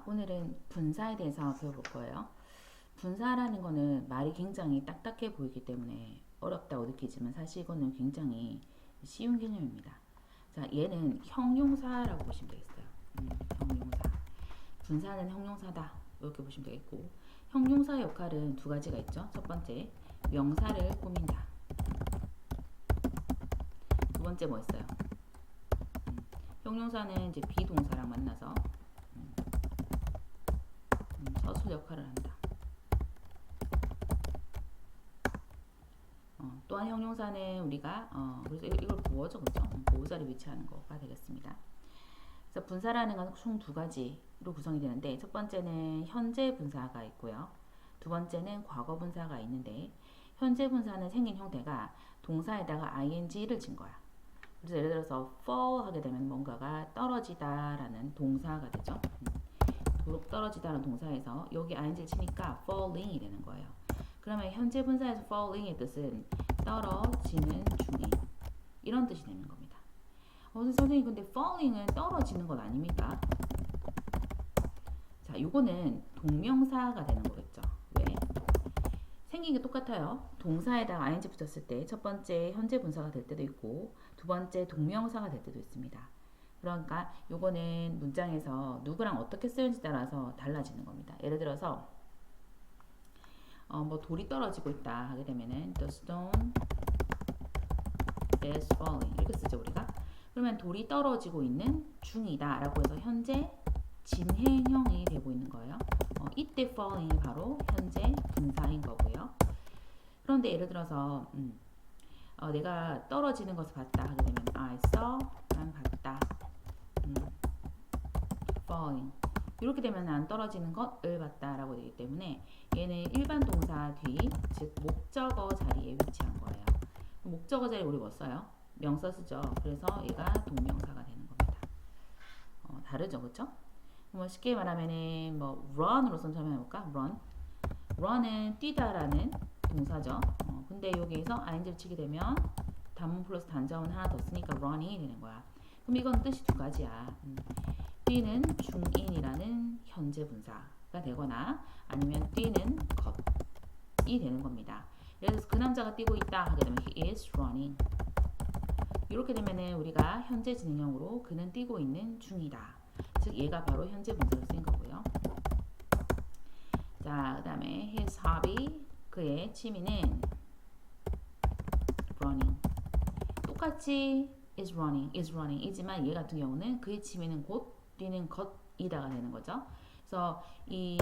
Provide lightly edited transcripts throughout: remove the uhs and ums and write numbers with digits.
자, 오늘은 분사에 대해서 배워볼 거예요. 분사라는 거는 말이 굉장히 딱딱해 보이기 때문에 어렵다고 느끼지만 사실 이거는 굉장히 쉬운 개념입니다. 자, 얘는 형용사라고 보시면 되겠어요. 형용사. 분사는 형용사다. 이렇게 보시면 되겠고, 형용사 역할은 두 가지가 있죠. 첫 번째, 명사를 꾸민다. 두 번째 뭐 있어요? 형용사는 이제 비동사랑 만나서 서술 역할을 한다. 또한 형용사는 우리가 그래서 이걸 보어죠, 그렇죠? 보호자를 위치하는 거가 되겠습니다. 그래서 분사라는 건 총 두 가지로 구성이 되는데 첫 번째는 현재 분사가 있고요. 두 번째는 과거 분사가 있는데 현재 분사는 생긴 형태가 동사에다가 ing를 진 거야. 그래서 예를 들어서 fall 하게 되면 뭔가가 떨어지다라는 동사가 되죠. 도록 떨어지다라는 동사에서 여기 ing를 치니까 falling이 되는 거예요. 그러면 현재 분사에서 falling의 뜻은 떨어지는 중인 이런 뜻이 되는 겁니다. 선생님 근데 falling은 떨어지는 건 아닙니까? 자, 요거는 동명사가 되는 거겠죠. 왜? 생긴 게 똑같아요. 동사에다가 ing 붙였을 때 첫 번째 현재 분사가 될 때도 있고 두 번째 동명사가 될 때도 있습니다. 그러니까 요거는 문장에서 누구랑 어떻게 쓰는지 따라서 달라지는 겁니다. 예를 들어서 뭐 돌이 떨어지고 있다 하게 되면은 the stone is falling 이렇게 쓰죠 우리가. 그러면 돌이 떨어지고 있는 중이다 라고 해서 현재 진행형이 되고 있는 거예요. 이때 falling이 바로 현재 분사인 거고요. 그런데 예를 들어서 내가 떨어지는 것을 봤다 하게 되면 I saw 난 봤다 falling 이렇게 되면 난 떨어지는 것을 봤다 라고 되기 때문에 얘는 일반 동사 뒤, 즉 목적어 자리에 위치한 거예요. 목적어 자리에 우리 뭐 써요? 명사 쓰죠. 그래서 얘가 동명사가 되는 겁니다. 다르죠, 그렇죠? 뭐 쉽게 말하면은 뭐 run으로 선점해 볼까? run은 뛰다라는 동사죠. 근데 여기에서 ing를 치게 되면 단문 플러스 단자문 하나 더 쓰니까 run이 되는 거야. 그럼 이건 뜻이 두 가지야. 뛰는 중인이라는 현재 분사가 되거나 아니면 뛰는 것이 되는 겁니다. 예를 들어서 그 남자가 뛰고 있다 하게 되면 he is running. 이렇게 되면은 우리가 현재 진행형으로 그는 뛰고 있는 중이다. 즉 얘가 바로 현재 분사로 쓰인 거고요. 자, 그 다음에 his hobby 그의 취미는 running. 똑같이 is running 이지만 얘 같은 경우는 그의 취미는 곧 뛰는 것이다가 되는 거죠. 그래서 이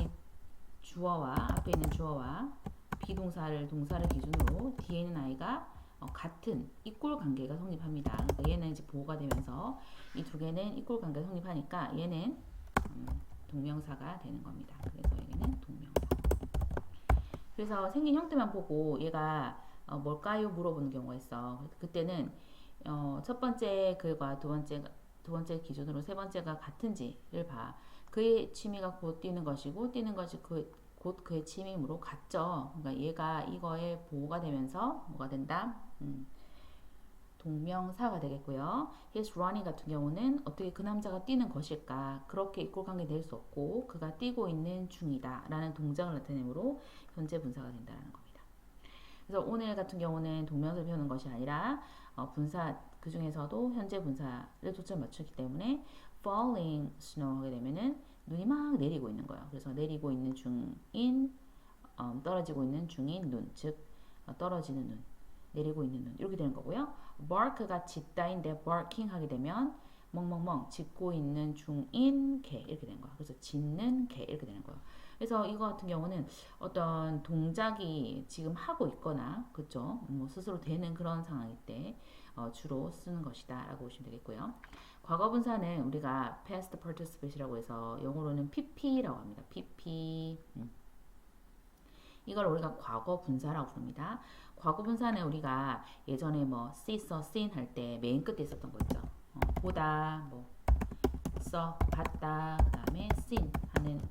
주어와 앞에 있는 주어와 비동사를 동사를 기준으로 뒤에 있는 아이가 같은 이꼴 관계가 성립합니다. 그러니까 얘는 이제 보호가 되면서 이 두 개는 이꼴 관계가 성립하니까 얘는 동명사가 되는 겁니다. 그래서 여기는 동명사. 그래서 생긴 형태만 보고 얘가 뭘까요? 물어보는 경우가 있어. 그때는 첫 번째 글과 두 번째 기준으로 세 번째가 같은지를 봐. 그의 취미가 곧 뛰는 것이고 뛰는 것이 곧 그의 취미이므로 같죠. 그러니까 얘가 이거에 보호가 되면서 뭐가 된다? 동명사가 되겠고요. His running 같은 경우는 어떻게 그 남자가 뛰는 것일까? 그렇게 이꼴 관계 될 수 없고 그가 뛰고 있는 중이다 라는 동작을 나타내므로 현재 분사가 된다는 겁니다. 그래서 오늘 같은 경우는 동명사를 배우는 것이 아니라 분사 그 중에서도 현재 분사를 초점 맞추기 때문에 falling snow 하게 되면은 눈이 막 내리고 있는 거예요. 그래서 내리고 있는 중인 떨어지고 있는 중인 눈, 즉 떨어지는 눈, 내리고 있는 눈 이렇게 되는 거고요. bark가 짖다인데 barking 하게 되면 멍멍멍 짖고 있는 중인 개 이렇게 되는 거야. 그래서 짖는 개 이렇게 되는 거예요. 그래서 이거 같은 경우는 어떤 동작이 지금 하고 있거나 그쵸? 뭐 스스로 되는 그런 상황일 때 주로 쓰는 것이다 라고 보시면 되겠고요. 과거 분사는 우리가 past participate이라고 해서 영어로는 pp라고 합니다. pp 이걸 우리가 과거 분사라고 부릅니다. 과거 분사는 우리가 예전에 뭐 see, saw, seen 할 때 맨 끝에 있었던 거 있죠. 보다, 뭐 saw, 봤다, 그 다음에 seen 하는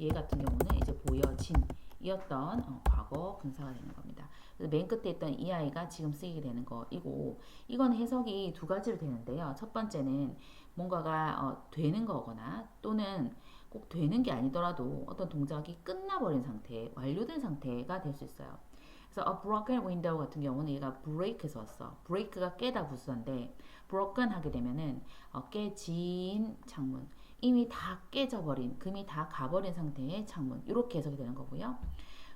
얘 같은 경우는 이제 보여진 이었던 과거 분사가 되는 겁니다. 그래서 맨 끝에 있던 이 아이가 지금 쓰이게 되는 거이고 이건 해석이 두 가지로 되는데요. 첫 번째는 뭔가가 되는 거거나 또는 꼭 되는 게 아니더라도 어떤 동작이 끝나버린 상태, 완료된 상태가 될 수 있어요. 그래서 a broken window 같은 경우는 얘가 break에서 왔어. break가 깨다 부사인데 broken 하게 되면은 깨진 창문, 이미 다 깨져버린, 금이 다 가버린 상태의 창문, 이렇게 해석이 되는 거고요.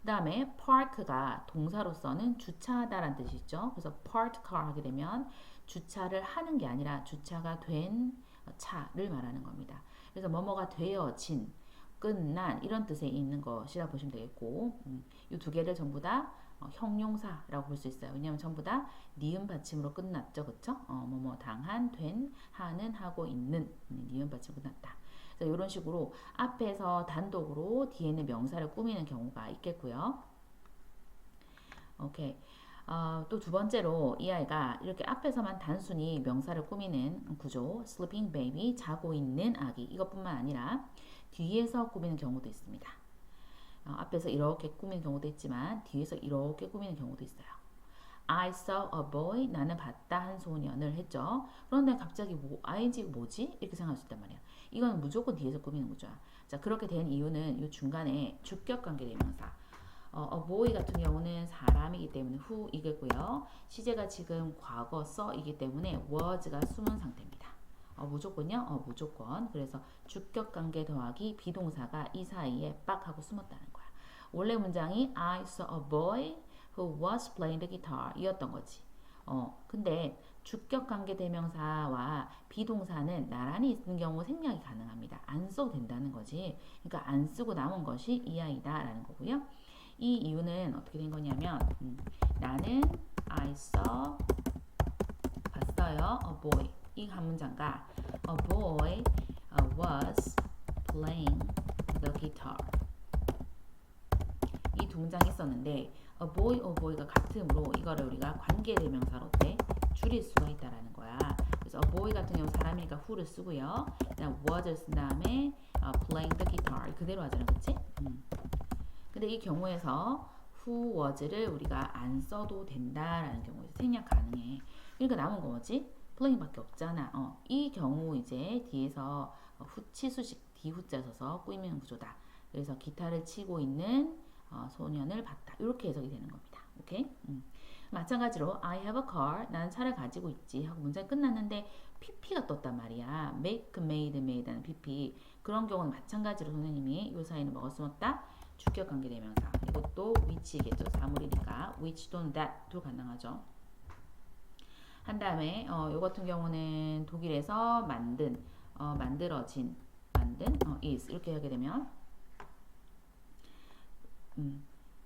그 다음에 park가 동사로서는 주차하다라는 뜻이 있죠. 그래서 parked car 하게 되면 주차를 하는 게 아니라 주차가 된 차를 말하는 겁니다. 그래서 뭐뭐가 되어진, 끝난 이런 뜻에 있는 것이라 보시면 되겠고, 이 두 개를 전부 다 형용사라고 볼 수 있어요. 왜냐하면 전부 다 니은 받침으로 끝났죠, 그쵸? 뭐뭐 당한, 된, 하는, 하고 있는 니은 받침 끝났다. 그래서 이런 식으로 앞에서 단독으로 뒤에는 명사를 꾸미는 경우가 있겠고요. 오케이. 또 두 번째로 이 아이가 이렇게 앞에서만 단순히 명사를 꾸미는 구조, sleeping baby, 자고 있는 아기, 이것뿐만 아니라 뒤에서 꾸미는 경우도 있습니다. 앞에서 이렇게 꾸미는 경우도 있지만 뒤에서 이렇게 꾸미는 경우도 있어요. I saw a boy, 나는 봤다 한 소년을 했죠. 그런데 갑자기 ing가 뭐지? 이렇게 생각할 수 있단 말이야. 이건 무조건 뒤에서 꾸미는 거죠. 자, 그렇게 된 이유는 이 중간에 주격관계대명사, a boy 같은 경우는 사람이기 때문에 who이겠고요. 시제가 지금 과거 써이기 때문에 was가 숨은 상태입니다. 무조건요? 무조건. 그래서 주격관계 더하기 비동사가 이 사이에 빡 하고 숨었다는 거야. 원래 문장이 I saw a boy who was playing the guitar 이었던 거지. 근데 주격관계 대명사와 비동사는 나란히 있는 경우 생략이 가능합니다. 안 써도 된다는 거지. 그러니까 안 쓰고 남은 것이 이 아이다 라는 거고요. 이 이유는 어떻게 된 거냐면 나는 I saw 봤어요. a boy 이 한 문장과 a boy was playing the guitar 이 두 문장이 있었는데 a boy가 같으므로 이거를 우리가 관계대명사로 줄일 수가 있다라는 거야. 그래서 a boy 같은 경우 사람이니까 who를 쓰고요. 그다음 was를 쓴 다음에 playing the guitar 그대로 하잖아, 그렇지? 근데 이 경우에서 who was를 우리가 안 써도 된다라는 경우에서 생략 가능해. 그러니까 남은 거 뭐지? playing밖에 없잖아. 이 경우 이제 뒤에서 후치수식 뒤후자 써서 꾸미는 구조다. 그래서 기타를 치고 있는 소년을 봤다. 이렇게 해석이 되는 겁니다. 오케이? 마찬가지로 I have a car. 나는 차를 가지고 있지. 하고 문장이 끝났는데 pp가 떴단 말이야. make, made 하는 pp. 그런 경우는 마찬가지로 선생님이 이 사이는 뭐가 숨었다? 주격관계대명사. 이것도 which이겠죠. 사물이니까 which 또는 that도 가능하죠. 한 다음에 요 같은 경우는 독일에서 만든, 만들어진, 만든, is 이렇게 하게 되면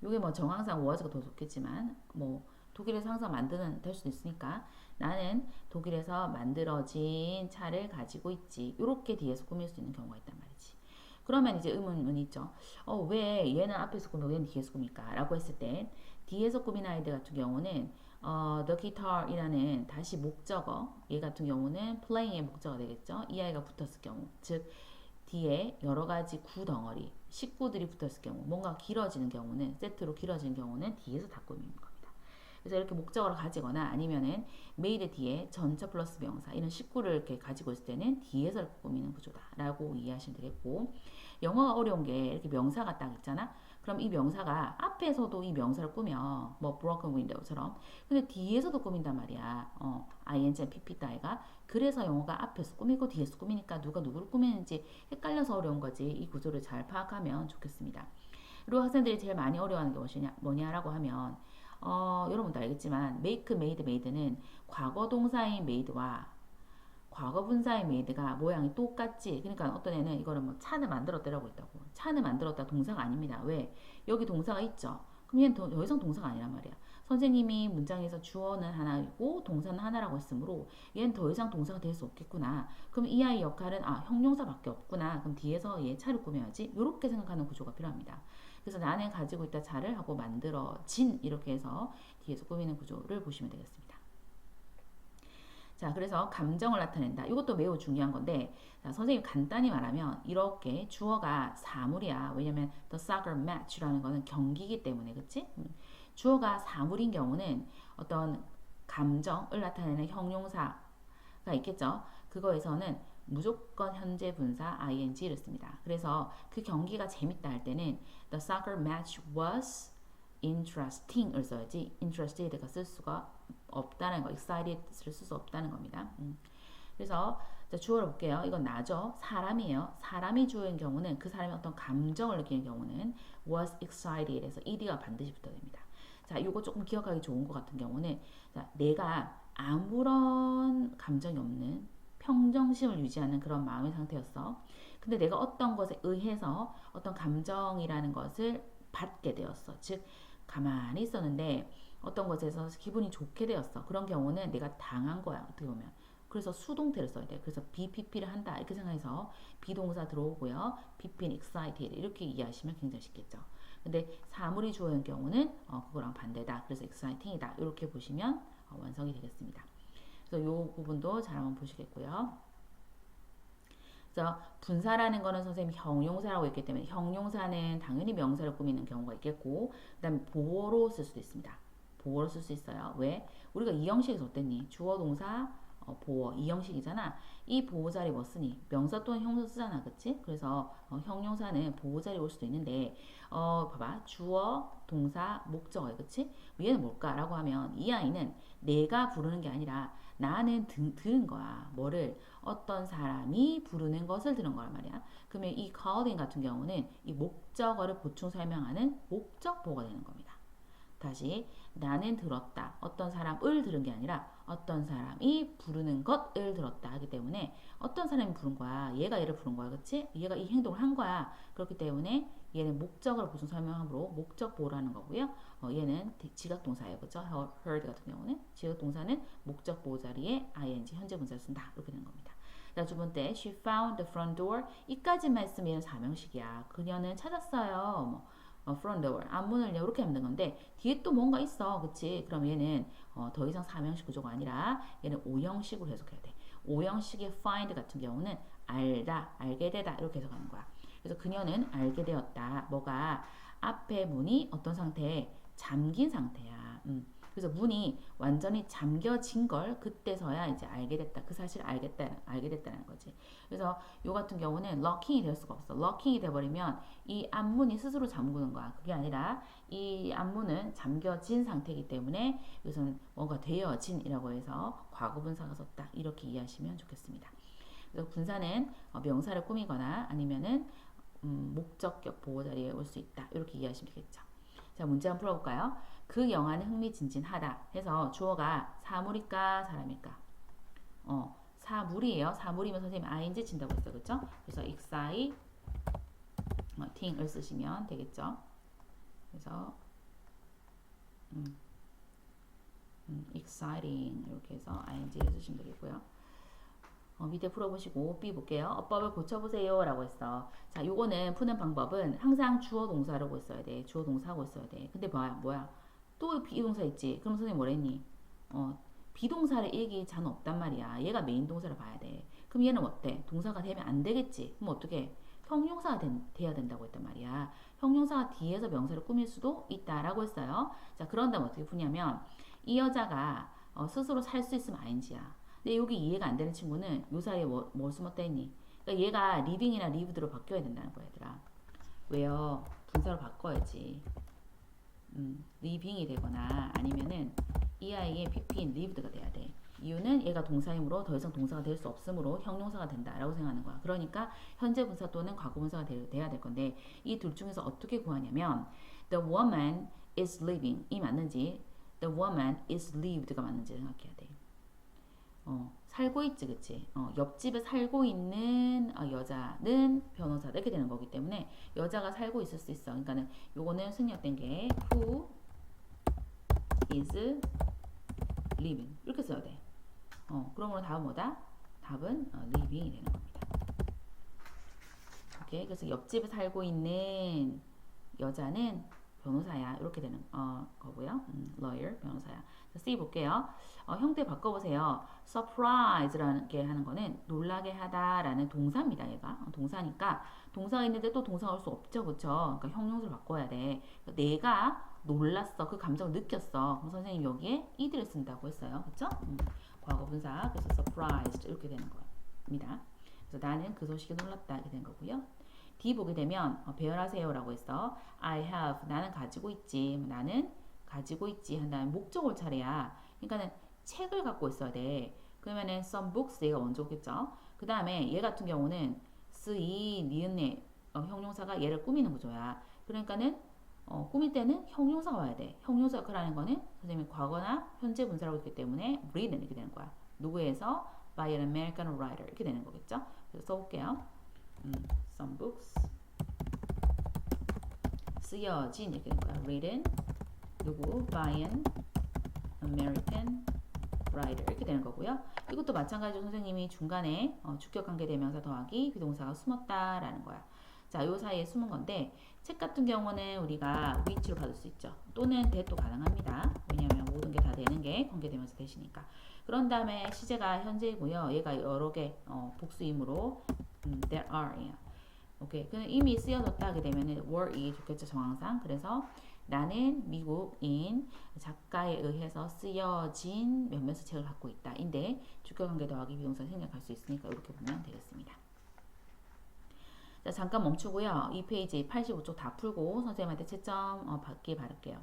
요게 뭐 정황상 was가 더 좋겠지만 뭐 독일에서 항상 만드는 될 수도 있으니까 나는 독일에서 만들어진 차를 가지고 있지. 이렇게 뒤에서 꾸밀 수 있는 경우가 있단 말이지. 그러면 이제 의문이 있죠. 왜 얘는 앞에서 꾸미고 얘는 뒤에서 꾸밀까? 라고 했을 때 뒤에서 꾸민 아이들 같은 경우는 the guitar이라는 다시 목적어, 얘 같은 경우는 playing의 목적어가 되겠죠. 이 아이가 붙었을 경우, 즉 뒤에 여러 가지 구덩어리, 식구들이 붙었을 경우, 뭔가 길어지는 경우는, 세트로 길어지는 경우는 뒤에서 다 꾸미는 겁니다. 그래서 이렇게 목적어를 가지거나 아니면은 made 뒤에 전차 플러스 명사 이런 식구를 이렇게 가지고 있을 때는 뒤에서 꾸미는 구조다라고 이해하시면 되겠고, 영어가 어려운 게 이렇게 명사가 딱 있잖아. 그럼 이 명사가 앞에서도 이 명사를 꾸며 뭐 broken window처럼, 근데 뒤에서도 꾸민단 말이야. ing, pp 따위가. 그래서 영어가 앞에서 꾸미고 뒤에서 꾸미니까 누가 누구를 꾸미는지 헷갈려서 어려운 거지. 이 구조를 잘 파악하면 좋겠습니다. 그리고 학생들이 제일 많이 어려워하는 게 뭐냐라고 하면 여러분도 알겠지만 make, made는 과거 동사인 made와 과거 분사의 made가 모양이 똑같지. 그러니까 어떤 애는 이거를 뭐 차는 만들었다라고 있다고. 차는 만들었다 동사가 아닙니다. 왜? 여기 동사가 있죠. 그럼 얘는 더 이상 동사가 아니란 말이야. 선생님이 문장에서 주어는 하나이고 동사는 하나라고 했으므로 얘는 더 이상 동사가 될 수 없겠구나. 그럼 이 아이 역할은 형용사밖에 없구나. 그럼 뒤에서 얘 차를 꾸며야지. 이렇게 생각하는 구조가 필요합니다. 그래서 나는 가지고 있다 차를 하고 만들어진 이렇게 해서 뒤에서 꾸미는 구조를 보시면 되겠습니다. 자, 그래서 감정을 나타낸다. 이것도 매우 중요한 건데, 자, 선생님 간단히 말하면 이렇게 주어가 사물이야. 왜냐면 the soccer match라는 거는 경기이기 때문에, 그치? 주어가 사물인 경우는 어떤 감정을 나타내는 형용사가 있겠죠. 그거에서는 무조건 현재 분사 ing를 씁니다. 그래서 그 경기가 재밌다 할 때는 the soccer match was interesting을 써야지 interested가 쓸 수가 없다는 거, excited를 쓸 수 없다는 겁니다. 그래서 자, 주어를 볼게요. 이건 나죠. 사람이에요. 사람이 주어인 경우는 그 사람이 어떤 감정을 느끼는 경우는 was excited에서 ed가 반드시 붙어야 됩니다. 자, 이거 조금 기억하기 좋은 것 같은 경우는 자, 내가 아무런 감정이 없는 평정심을 유지하는 그런 마음의 상태였어. 근데 내가 어떤 것에 의해서 어떤 감정이라는 것을 받게 되었어. 즉, 가만히 있었는데 어떤 것에서 기분이 좋게 되었어. 그런 경우는 내가 당한 거야. 어떻게 보면. 그래서 수동태를 써야 돼. 그래서 BPP를 한다. 이렇게 생각해서 비동사 들어오고요. BP는 excited 이렇게 이해하시면 굉장히 쉽겠죠. 근데 사물이 주어인 경우는 그거랑 반대다. 그래서 exciting이다. 이렇게 보시면 완성이 되겠습니다. 그래서 이 부분도 잘 한번 보시겠고요. 그래서 분사라는 거는 선생님 형용사라고 했기 때문에 형용사는 당연히 명사를 꾸미는 경우가 있겠고 그 다음에 보어로 쓸 수도 있습니다. 보어로 쓸 수 있어요. 왜? 우리가 이 형식에서 어땠니? 주어 동사 보어 이 형식이잖아. 이 보호 자리 뭐 쓰니? 명사 또는 형사 쓰잖아, 그치? 그래서 형용사는 보호 자리 올 수도 있는데 봐봐 주어 동사 목적어 그치? 얘는 뭘까라고 하면 이 아이는 내가 부르는 게 아니라 나는 들은 거야. 뭐를? 어떤 사람이 부르는 것을 들은 거란 말이야. 그러면 이 calling 같은 경우는 이 목적어를 보충 설명하는 목적 보호가 되는 겁니다. 다시 나는 들었다. 어떤 사람을 들은 게 아니라 어떤 사람이 부르는 것을 들었다 하기 때문에 어떤 사람이 부른 거야. 얘가 얘를 부른 거야. 그치? 얘가 이 행동을 한 거야. 그렇기 때문에 얘는 목적을 무슨 설명함으로 목적 보호라는 거고요. 얘는 지각 동사예요. 그죠? heard 같은 경우는 지각 동사는 목적 보호 자리에 ing 현재 분사를 쓴다. 이렇게 되는 겁니다. 자, 두 번째, she found the front door. 이까지만 있으면 얘는 사명식이야. 그녀는 찾았어요. front door 앞문을 이렇게 하면 되는 건데 뒤에 또 뭔가 있어 그치 그럼 얘는 더 이상 사명식 구조가 아니라 얘는 오형식으로 해석해야 돼 오형식의 find 같은 경우는 알다 알게 되다 이렇게 해석하는 거야 그래서 그녀는 알게 되었다 뭐가 앞에 문이 어떤 상태에 잠긴 상태야 그래서 문이 완전히 잠겨진 걸 그때서야 이제 알게 됐다. 그 사실을 알게 됐다는 거지. 그래서 요 같은 경우는 럭킹이 될 수가 없어. 럭킹이 돼버리면 이 앞문이 스스로 잠그는 거야. 그게 아니라 이 앞문은 잠겨진 상태이기 때문에 여기서는 뭔가 되어진이라고 해서 과거분사가 썼다. 이렇게 이해하시면 좋겠습니다. 그래서 분사는 명사를 꾸미거나 아니면은 목적격 보호 자리에 올 수 있다. 이렇게 이해하시면 되겠죠. 자, 문제 한번 풀어볼까요? 그 영화는 흥미진진하다 해서 주어가 사물일까 사람일까? 사물이에요. 사물이면 선생님 ing 친다고 했어요. 그렇죠? 그래서 exciting을 쓰시면 되겠죠. 그래서 exciting 이렇게 해서 ing를 쓰시면 되겠고요. 밑에 풀어보시고 B 볼게요. 어법을 고쳐보세요 라고 했어. 자, 요거는 푸는 방법은 항상 주어 동사라고 있어야 돼. 주어 동사하고 있어야 돼. 근데 뭐야? 또 비동사 있지? 그럼 선생님 뭐랬니? 비동사를 얘기 자는 없단 말이야. 얘가 메인 동사를 봐야 돼. 그럼 얘는 어때? 동사가 되면 안 되겠지? 그럼 어떻게? 형용사가 돼야 된다고 했단 말이야. 형용사가 뒤에서 명사를 꾸밀 수도 있다라고 했어요. 자, 그런다면 어떻게 푸냐면 이 여자가 스스로 살 수 있으면 ing야. 근데 여기 이해가 안 되는 친구는 요 사이에 뭘 숨었다 했니? 그러니까 얘가 living이나 lived로 바뀌어야 된다는 거야, 얘들아. 왜요? 분사로 바꿔야지. living이 되거나 아니면은 이 아이의 pp인 lived가 돼야 돼. 이유는 얘가 동사이므로 더 이상 동사가 될 수 없으므로 형용사가 된다라고 생각하는 거야. 그러니까 현재 분사 또는 과거 분사가 돼야 될 건데 이 둘 중에서 어떻게 구하냐면 the woman is living 이 맞는지 the woman is lived가 맞는지 생각해야 돼. 살고 있지, 그치? 옆집에 살고 있는 여자는 변호사다 이렇게 되는 거기 때문에 여자가 살고 있을 수 있어. 그러니까는 요거는 승역된 게 who is living 이렇게 써야 돼. 그러므로 답은 뭐다? 답은 living이 되는 겁니다. 오케이, 그래서 옆집에 살고 있는 여자는 변호사야 이렇게 되는 거고요. lawyer 변호사야. C 볼게요. 형태 바꿔보세요. surprise라는 게 하는 거는 놀라게 하다라는 동사입니다. 얘가 동사니까 동사가 있는데 또 동사가 올 수 없죠, 그렇죠? 그러니까 형용사를 바꿔야 돼. 그러니까 내가 놀랐어, 그 감정을 느꼈어. 그럼 선생님 여기에 id를 쓴다고 했어요, 그렇죠? 과거 분사 그래서 surprised 이렇게 되는 겁니다. 그래서 나는 그 소식에 놀랐다 이렇게 된 거고요. D 보게 되면 배열하세요라고 해서 I have 나는 가지고 있지 나는 가지고 있지 한 다음에 목적을 차례야. 그러니까는 책을 갖고 있어야 돼. 그러면은 some books 얘가 먼저 오겠죠. 그 다음에 얘 같은 경우는 쓰이 니은의 형용사가 얘를 꾸미는 구조야. 그러니까는 꾸밀 때는 형용사가 와야 돼. 형용사 역할하는 거는 선생님이 과거나 현재 분사라고 했기 때문에 read는 이렇게 되는 거야. 누구에서 by an American writer 이렇게 되는 거겠죠. 그래서 써볼게요. Some books 쓰여진 이렇게 되는 거야. written 누구 by an American writer 이렇게 되는 거고요. 이것도 마찬가지로 선생님이 중간에 주격관계대명사 더하기 비동사가 숨었다라는 거야. 자, 요 사이에 숨은 건데 책 같은 경우는 우리가 which로 받을 수 있죠. 또는 that도 가능합니다. 왜냐하면 모든 게 다 되는 게 관계대명사 대시니까. 그런 다음에 시제가 현재이고요. 얘가 여러 개 복수이므로 there are 오케이. 그럼 이미 쓰여졌다 하게 되면은 were이 좋겠죠 정황상. 그래서 나는 미국인 작가에 의해서 쓰여진 몇몇의 책을 갖고 있다. 인데 주격관계 더하기 비동사 생략할 수 있으니까 이렇게 보면 되겠습니다. 자, 잠깐 멈추고요. 이 페이지 85쪽 다 풀고 선생님한테 채점 받기 바랄게요.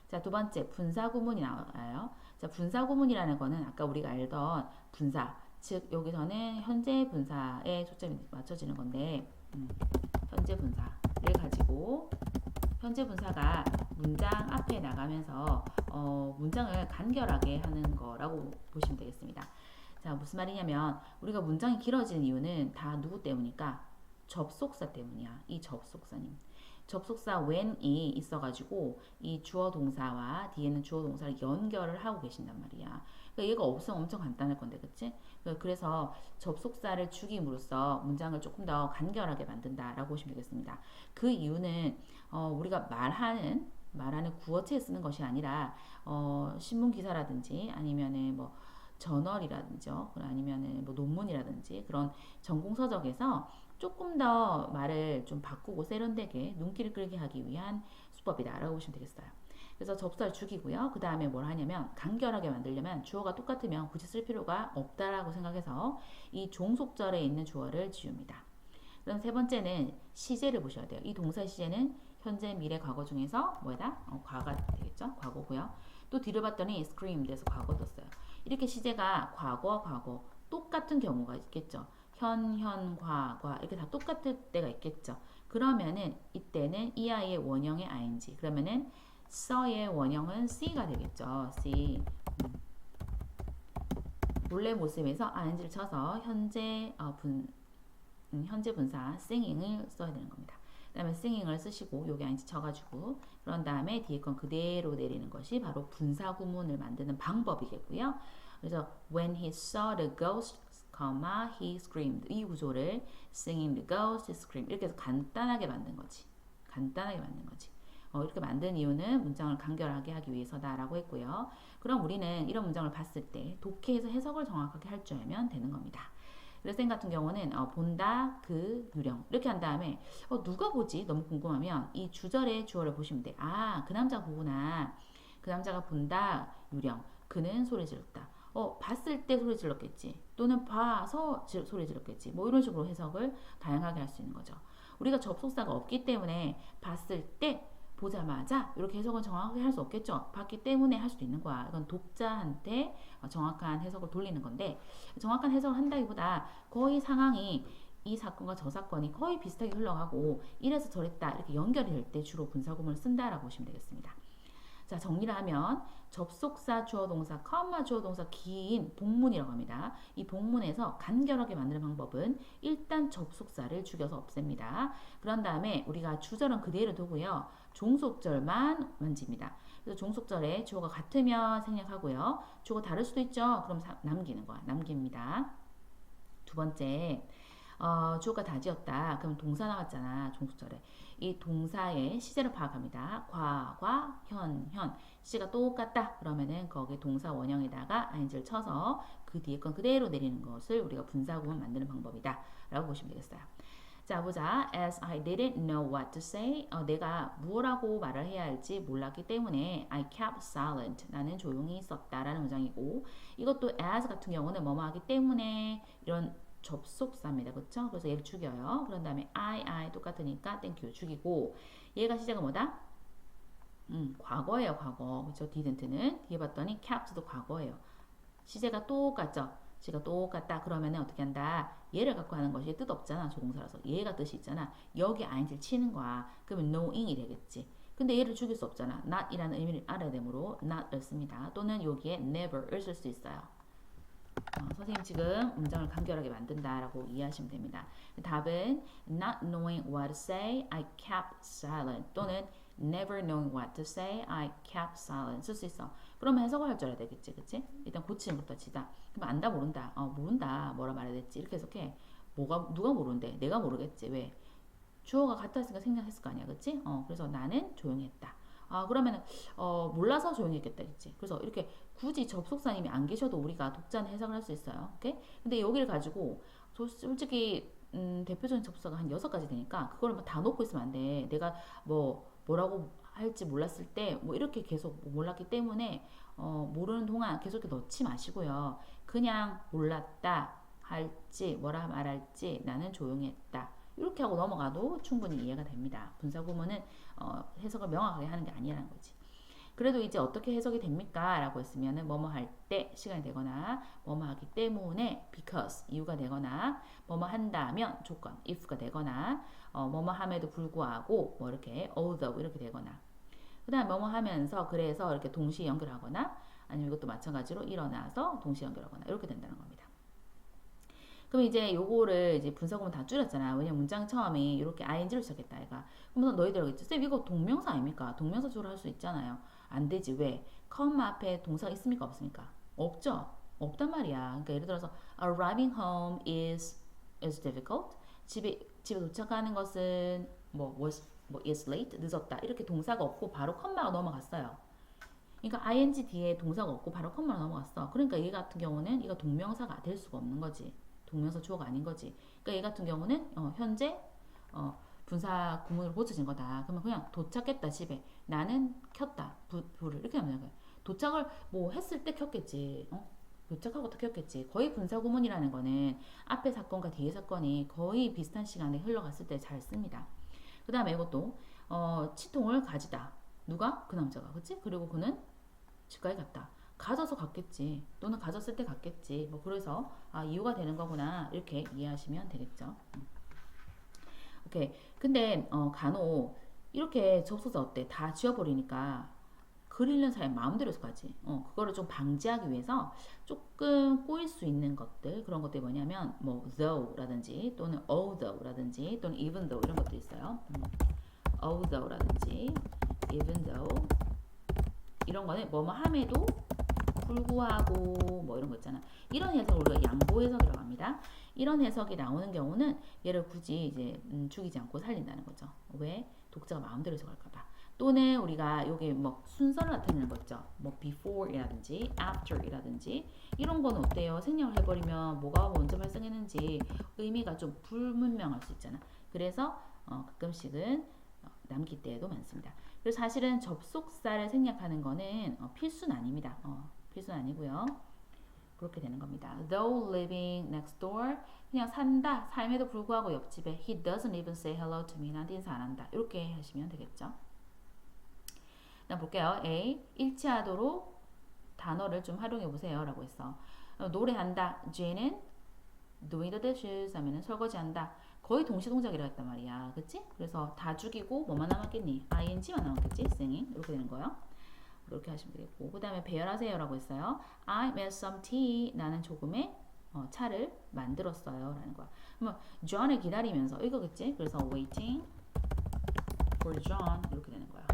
자, 두 번째 분사구문이 나와요. 자, 분사구문이라는 거는 아까 우리가 알던 분사, 즉 여기서는 현재 분사에 초점이 맞춰지는 건데 현재 분사를 가지고 현재 분사가 문장 앞에 나가면서 문장을 간결하게 하는 거라고 보시면 되겠습니다. 자, 무슨 말이냐면 우리가 문장이 길어지는 이유는 다 누구 때문일까? 접속사 때문이야. 이 접속사님. 접속사 when이 있어가지고 이 주어 동사와 뒤에는 주어 동사를 연결을 하고 계신단 말이야. 그러니까 얘가 없으면 엄청 간단할 건데, 그치? 그래서 접속사를 죽임으로써 문장을 조금 더 간결하게 만든다라고 보시면 되겠습니다. 그 이유는 우리가 말하는 구어체에 쓰는 것이 아니라 신문 기사라든지 아니면은 뭐 저널이라든지 아니면은 뭐 논문이라든지 그런 전공 서적에서 조금 더 말을 좀 바꾸고 세련되게 눈길을 끌게 하기 위한 수법이다라고 보시면 되겠어요. 그래서 접사를 죽이고요. 그 다음에 뭘 하냐면 간결하게 만들려면 주어가 똑같으면 굳이 쓸 필요가 없다라고 생각해서 이 종속절에 있는 주어를 지웁니다. 그럼 세 번째는 시제를 보셔야 돼요. 이 동사 시제는 현재, 미래, 과거 중에서 뭐다? 과거가 되겠죠? 과거고요. 또 뒤를 봤더니 screamed 에서 과거 떴어요. 이렇게 시제가 과거 똑같은 경우가 있겠죠. 현, 과 이렇게 다 똑같을 때가 있겠죠. 그러면은 이때는 EI의 원형의 ing. 그러면은 써의 원형은 C가 되겠죠. C. 본래 모습에서 ing를 쳐서 현재 분사 singing을 써야 되는 겁니다. 그 다음에 singing을 쓰시고 여기 ing 쳐가지고 그런 다음에 뒤에 건 그대로 내리는 것이 바로 분사 구문을 만드는 방법이겠고요. 그래서 when he saw the ghost, he screamed. 이 구조를 singing the ghost, scream 이렇게 해서 간단하게 만든 거지. 이렇게 만든 이유는 문장을 간결하게 하기 위해서다라고 했고요. 그럼 우리는 이런 문장을 봤을 때 독해에서 해석을 정확하게 할 줄 알면 되는 겁니다. 그래서 쌤 같은 경우는 본다, 그, 유령 이렇게 한 다음에 누가 보지? 너무 궁금하면 이 주절의 주어를 보시면 돼. 아, 그 남자 보구나. 그 남자가 본다, 유령. 그는 소리 질렀다. 봤을 때 소리 질렀겠지. 또는 봐서 소리 질렀겠지. 뭐 이런 식으로 해석을 다양하게 할 수 있는 거죠. 우리가 접속사가 없기 때문에 봤을 때 보자마자 이렇게 해석은 정확하게 할 수 없겠죠. 봤기 때문에 할 수도 있는 거야. 이건 독자한테 정확한 해석을 돌리는 건데 정확한 해석을 한다기보다 거의 상황이 이 사건과 저 사건이 거의 비슷하게 흘러가고 이래서 저랬다 이렇게 연결이 될 때 주로 분사구문을 쓴다라고 보시면 되겠습니다. 자, 정리를 하면 접속사 주어 동사, 컴마 주어 동사 긴 복문이라고 합니다. 이 복문에서 간결하게 만드는 방법은 일단 접속사를 죽여서 없앱니다. 그런 다음에 우리가 주절은 그대로 두고요. 종속절만 만집니다. 그래서 종속절에 주어가 같으면 생략하고요. 주어가 다를 수도 있죠. 그럼 남기는 거야. 남깁니다. 두 번째, 주어가 다지었다. 그럼 동사 나왔잖아. 종속절에. 이 동사의 시제를 파악합니다. 과과, 현. 시제가 똑같다. 그러면은 거기에 동사 원형에다가 ing를 쳐서 그 뒤에 건 그대로 내리는 것을 우리가 분사구문 만드는 방법이다. 라고 보시면 되겠어요. 자, 보자. As I didn't know what to say. 내가 무엇라고 말을 해야 할지 몰랐기 때문에 I kept silent. 나는 조용히 있었다. 라는 문장이고 이것도 as 같은 경우는 뭐뭐 하기 때문에 이런 접속사입니다. 그쵸? 그래서 얘를 죽여요. 그런 다음에 I 똑같으니까 thank you 죽이고 얘가 시제가 뭐다? 과거예요. 과거. 그쵸? didn't는 뒤에 봤더니 kept도 과거예요. 시제가 똑같죠? 시가 똑같다. 그러면은 어떻게 한다? 얘를 갖고 하는 것이 뜻 없잖아. 조동사라서. 얘가 뜻이 있잖아. 여기 ing를 치는 거야. 그러면 knowing이 되겠지. 근데 얘를 죽일 수 없잖아. not이라는 의미를 알아야 되므로 not을 씁니다. 또는 여기에 never을 쓸 수 있어요. 선생님 지금 문장을 간결하게 만든다라고 이해하시면 됩니다. 답은 not knowing what to say, I kept silent 또는 never knowing what to say, I kept silent 쓸 수 있어. 그러면 해석을 할 줄 알아야 되겠지, 그치? 일단 고치는 것부터 치자. 그럼 안다 모른다, 모른다 뭐라 말해야 됐지 이렇게 해석해. 뭐가 누가 모른대? 내가 모르겠지. 왜? 주어가 같았으니까 생략했을 거 아니야, 그치? 그래서 나는 조용했다. 그러면은 몰라서 조용했겠다, 그치? 그래서 이렇게 굳이 접속사님이 안 계셔도 우리가 독자는 해석을 할 수 있어요. 오케이? 근데 여기를 가지고 솔직히 대표적인 접속사가 한 6가지 되니까 그걸 뭐 다 놓고 있으면 안 돼. 내가 뭐라고 할지 몰랐을 때 뭐 이렇게 계속 몰랐기 때문에 모르는 동안 계속 이렇게 넣지 마시고요. 그냥 몰랐다 할지 뭐라 말할지 나는 조용했다. 이렇게 하고 넘어가도 충분히 이해가 됩니다. 분사구문은 해석을 명확하게 하는 게 아니라는 거지. 그래도 이제 어떻게 해석이 됩니까? 라고 했으면은 뭐뭐 할 때 시간이 되거나 뭐뭐 하기 때문에 because 이유가 되거나 뭐뭐 한다면 조건 if가 되거나 뭐뭐 함에도 불구하고 뭐 이렇게 although 이렇게 되거나 그 다음 뭐뭐 하면서 그래서 이렇게 동시에 연결하거나 아니면 이것도 마찬가지로 일어나서 동시에 연결하거나 이렇게 된다는 겁니다. 그럼 이제 요거를 이제 분사구문 다 줄였잖아. 왜냐면 문장 처음에 이렇게 ing로 시작했다 얘가. 그러면서 너희들 하겠지. 쌤 이거 동명사 아닙니까? 동명사 주로 할 수 있잖아요. 안 되지. 왜? come 앞에 동사가 있습니까? 없습니까? 없죠. 없단 말이야. 그러니까 예를 들어서 arriving home is difficult. 집에 도착하는 것은 is late 늦었다. 이렇게 동사가 없고 바로 컴마가 넘어갔어요. 그러니까 ing 뒤에 동사가 없고 바로 컴마로 넘어갔어. 그러니까 얘 같은 경우는 이거 동명사가 될 수가 없는 거지. 동명사 주어가 아닌 거지. 그러니까 얘 같은 경우는 현재 분사 구문으로 고쳐진 거다. 그러면 그냥 도착했다 집에. 나는 켰다 불을 이렇게 하면 되는 거야. 도착을 뭐 했을 때 켰겠지. 도착하고 또 켰겠지. 거의 분사 구문이라는 거는 앞에 사건과 뒤에 사건이 거의 비슷한 시간에 흘러갔을 때 잘 씁니다. 그 다음에 이것도 치통을 가지다. 누가? 그 남자가. 그치? 그리고 그는 집까지 갔다. 가져서 갔겠지. 또는 가졌을 때 갔겠지. 뭐 그래서 이유가 되는 거구나. 이렇게 이해하시면 되겠죠. 오케이. 근데 간혹 이렇게 접속사 어때? 다 지워버리니까 글 읽는 사람 마음대로 해서 가지. 그거를 좀 방지하기 위해서 조금 꼬일 수 있는 것들 그런 것들이 뭐냐면 뭐 though라든지 또는 although라든지 또는 even though 이런 것들이 있어요. although라든지 even though 이런 거는 뭐뭐 함에도 불구하고 뭐 이런 거 있잖아. 이런 해석을 우리가 양보 해석이라고 합니다. 이런 해석이 나오는 경우는 얘를 굳이 이제 죽이지 않고 살린다는 거죠. 왜? 독자가 마음대로 해석할까봐. 또는 우리가 여기 뭐 순서를 나타내는 거 있죠. 뭐 before이라든지 after이라든지 이런 건 어때요? 생략을 해버리면 뭐가 먼저 발생했는지 의미가 좀 불분명할 수 있잖아. 그래서 가끔씩은 남기 때에도 많습니다. 그래서 사실은 접속사를 생략하는 거는 필수는 아닙니다. 필수는 아니고요. 그렇게 되는 겁니다. Though living next door 그냥 산다. 삶에도 불구하고 옆집에 He doesn't even say hello to me. 나한테 인사 안 한다. 이렇게 하시면 되겠죠. 다음 볼게요. A. 일치하도록 단어를 좀 활용해 보세요. 라고 했어. 노래한다. Jane은 doing the dishes 하면은 설거지한다. 거의 동시 동작이라 했단 말이야. 그치? 그래서 다 죽이고 뭐만 남았겠니? ing만 남았겠지? singing. 이렇게 되는 거예요. 이렇게 하시면 되겠고 그 다음에 배열하세요 라고 했어요. I made some tea. 나는 조금의 차를 만들었어요 라는 거야. 그러면 John을 기다리면서 이거겠지? 그래서 waiting for John 이렇게 되는 거야.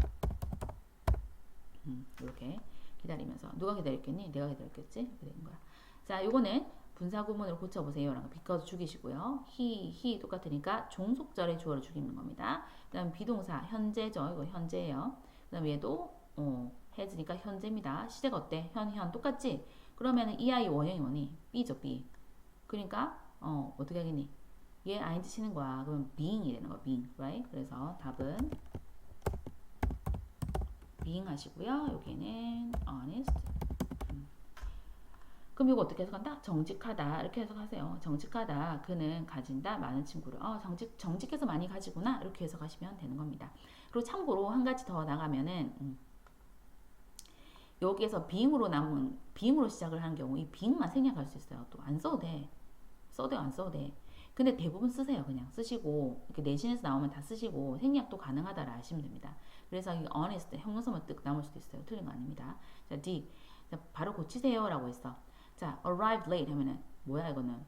이렇게 기다리면서 누가 기다렸겠니? 내가 기다렸겠지? 이렇게 되는 거야. 자, 요거는 분사구문으로 고쳐보세요. 라는 거 because 죽이시고요. he 똑같으니까 종속절의 주어를 죽이는 겁니다. 그 다음 비동사 현재죠. 이거 현재예요. 그 다음 얘도 has니까 현재입니다. 시제가 어때? 현 똑같지? 그러면은 이 아이 원형이 뭐니? B죠, B. 그러니까 어떻게 하겠니? 얘 ing 치는 거야. 그러면 being이 되는 거야, being, right? 그래서 답은 being 하시고요. 여기는 honest. 그럼 이거 어떻게 해석한다? 정직하다 이렇게 해석하세요. 정직하다 그는 가진다 많은 친구를 정직해서 많이 가지구나 이렇게 해석하시면 되는 겁니다. 그리고 참고로 한 가지 더 나가면은 여기에서 being으로 시작을 하는 경우 이 being만 생략할 수 있어요. 또 안 써도 돼. 써도 안 써도 돼. 근데 대부분 쓰세요. 그냥 쓰시고 이렇게 내신에서 나오면 다 쓰시고 생략도 가능하다라 아시면 됩니다. 그래서 이 honest 형용사만 뜩 남을 수도 있어요. 틀린 거 아닙니다. 자, D. 자, 바로 고치세요라고 했어. 자, arrive late 하면은 뭐야 이거는?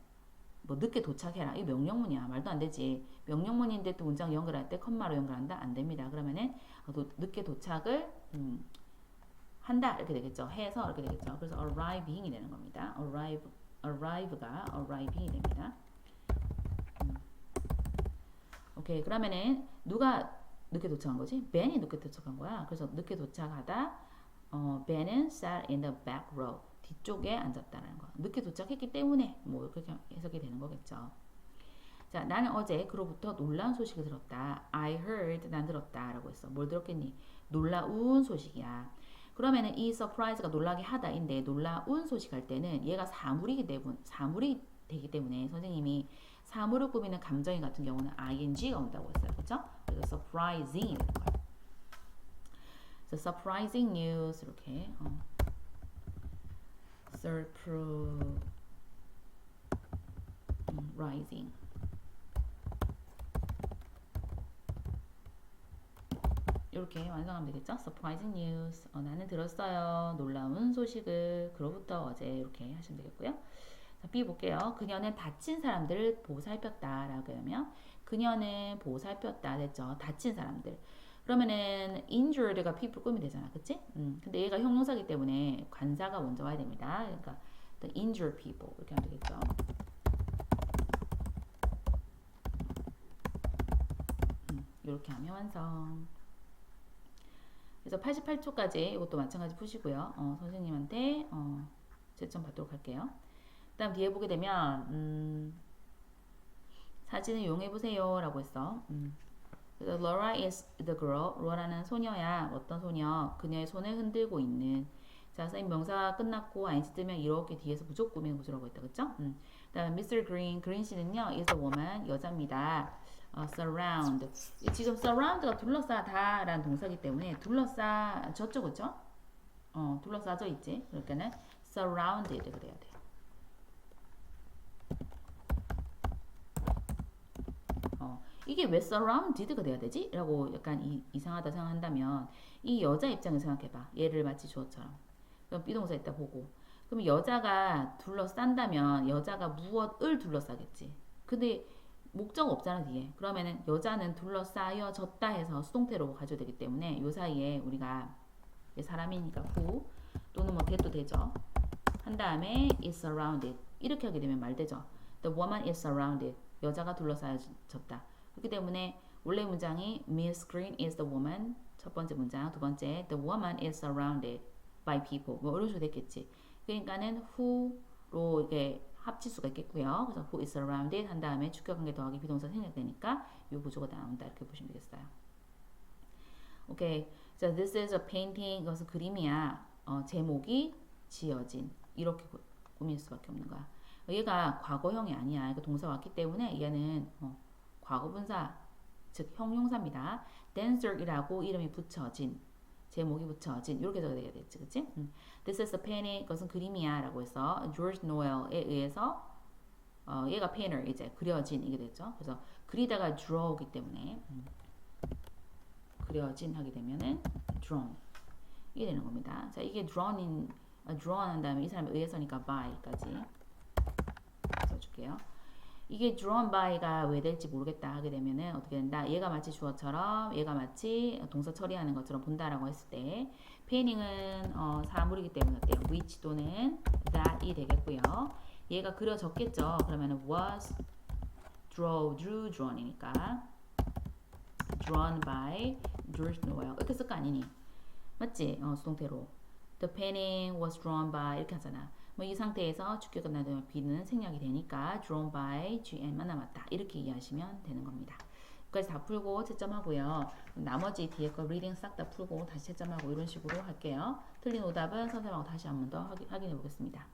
뭐 늦게 도착해라. 이 명령문이야. 말도 안 되지. 명령문인데 또 문장 연결할 때 컴마로 연결한다? 안 됩니다. 그러면은 늦게 도착을 한다 이렇게 되겠죠. 해서 이렇게 되겠죠. 그래서 arriving이 되는 겁니다. arrive가 arriving이 됩니다. 오케이. 그러면은 누가 늦게 도착한 거지? Ben이 늦게 도착한 거야. 그래서 늦게 도착하다. Ben은 sat in the back row. 뒤쪽에 앉았다라는 거. 늦게 도착했기 때문에 뭐 그렇게 해석이 되는 거겠죠. 자, 나는 어제 그로부터 놀라운 소식을 들었다. I heard, 난 들었다라고 했어. 뭘 들었겠니? 놀라운 소식이야. 그러면은 이 surprise가 놀라게 하다인데 놀라운 소식 할 때는 얘가 사물이 되기 때문에 선생님이 사물을 꾸미는 감정인 같은 경우는 ing가 온다고 했어요. 그렇죠? 그래서 surprising이 되는 거예요. 그래서 surprising news 이렇게 surprising 이렇게 완성하면 되겠죠? surprising news 나는 들었어요. 놀라운 소식을 그로부터 어제 이렇게 하시면 되겠고요. 자, B 볼게요. 그녀는 다친 사람들을 보살폈다 라고 하면 그녀는 보살폈다 됐죠. 다친 사람들. 그러면은 injured가 people 꾸미면 되잖아. 그치? 근데 얘가 형용사기 때문에 관사가 먼저 와야 됩니다. 그러니까 the injured people 이렇게 하면 되겠죠. 이렇게 하면 완성. 그래서 88초까지 이것도 마찬가지 푸시고요. 선생님한테 채점 받도록 할게요. 그 다음 뒤에 보게 되면 사진을 이용해보세요 라고 했어. 그래서 Laura is the girl. 로라는 소녀야. 어떤 소녀? 그녀의 손을 흔들고 있는. 자, 선생님 명사가 끝났고 ing 뜨면 이렇게 뒤에서 부족 꾸미는 구조라고 했다. 그쵸? 그 다음에 Mr. Green. 그린 씨는요. is a woman. 여자입니다. surround. 지금 surround가 둘러싸다 라는 동사기 때문에 둘러싸졌죠. 그쵸? 둘러싸져 있지. 그러니까는 surrounded가 돼야 돼. 이게 왜 surrounded가 돼야 되지? 라고 약간 이상하다 생각한다면 이 여자 입장을 생각해봐. 얘를 마치 주어처럼. 그럼 비동사 있다 보고. 그럼 여자가 둘러싼다면 여자가 무엇을 둘러싸겠지. 근데 목적 없잖아 뒤에. 그러면은 여자는 둘러싸여졌다 해서 수동태로 가져야 되기 때문에 요 사이에 우리가 사람이니까 who 또는 뭐 that도 되죠. 한 다음에 is surrounded 이렇게 하게 되면 말되죠. The woman is surrounded. 여자가 둘러싸여졌다. 그렇기 때문에 원래 문장이 Miss Green is the woman 첫 번째 문장, 두 번째 the woman is surrounded by people 뭐 이런 식으로 됐겠지. 그러니까는 who로 이렇게 합칠 수가 있겠고요. 그래서 who is surrounded 한 다음에 주격관계 더하기 비동사 생략되니까 이 구조가 나온다 이렇게 보시면 되겠어요. 오케이. 자, this is a painting. 이것은 그림이야. 제목이 지어진 이렇게 꾸밀 수밖에 없는 거야. 얘가 과거형이 아니야. 이거 동사 왔기 때문에 얘는 과거분사, 즉 형용사입니다. dancer이라고 이름이 붙여진, 제목이 붙여진 이렇게 적어야 되겠지, 그치? This is a painting. 그것은 그림이야 라고 해서 George Noel에 의해서 얘가 painter 이제 그려진 이게 됐죠. 그래서 그리다가 draw기 때문에 그려진 하게 되면은 drawn 이게 되는 겁니다. 자, 이게 drawn 한 다음에 이 사람에 의해서니까 by까지 써줄게요. 이게 drawn by가 왜 될지 모르겠다 하게 되면은 어떻게 된다? 얘가 마치 주어처럼 얘가 마치 동사 처리하는 것처럼 본다라고 했을 때 painting은 사물이기 때문에 어때요? which 또는 that이 되겠고요. 얘가 그려졌겠죠. 그러면은 was drew drawn이니까 drawn by George Noel 이렇게 쓸 거 아니니? 맞지? 수동태로 the painting was drawn by 이렇게 하잖아. 뭐 이 상태에서 주격 끝난 다음에 B는 생략이 되니까 drawn by GN만 남았다. 이렇게 이해하시면 되는 겁니다. 여기까지 다 풀고 채점하고요. 나머지 뒤에 거 리딩 싹 다 풀고 다시 채점하고 이런 식으로 할게요. 틀린 오답은 선생님하고 다시 한 번 더 확인해 보겠습니다.